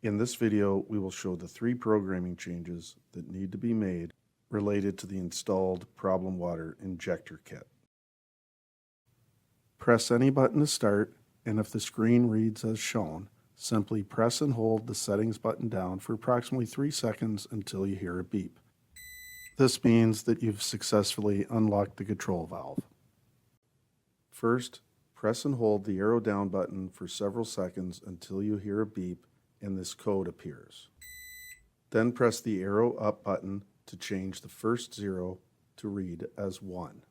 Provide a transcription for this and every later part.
In this video, we will show the 3 programming changes that need to be made related to the installed Problem Water Injector Kit. Press any button to start, and if the screen reads as shown, simply press and hold the settings button down for approximately 3 seconds until you hear a beep. This means that you've successfully unlocked the control valve. First, press and hold the arrow down button for several seconds until you hear a beep and this code appears. Then press the arrow up button to change the first 0 to read as 1.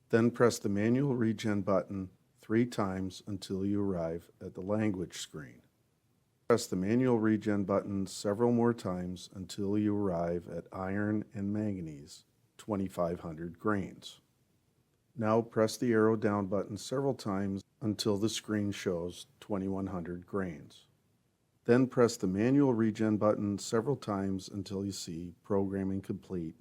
Then press the manual regen button 3 times until you arrive at the language screen. Press the manual regen button several more times until you arrive at iron and manganese, 2,500 grains. Now press the arrow down button several times until the screen shows 2,100 grains. Then press the manual regen button several times until you see programming complete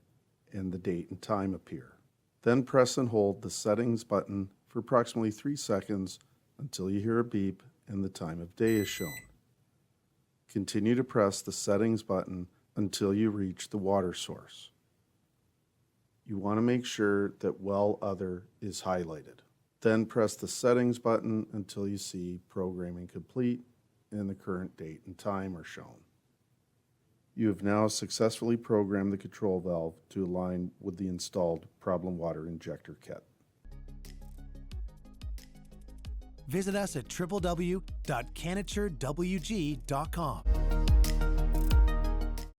and the date and time appear. Then press and hold the settings button for approximately 3 seconds until you hear a beep and the time of day is shown. Continue to press the settings button until you reach the water source. You want to make sure that Well Other is highlighted. Then press the settings button until you see programming complete and the current date and time are shown. You have now successfully programmed the control valve to align with the installed Problem Water Injector Kit. Visit us at www.CanatureWG.com.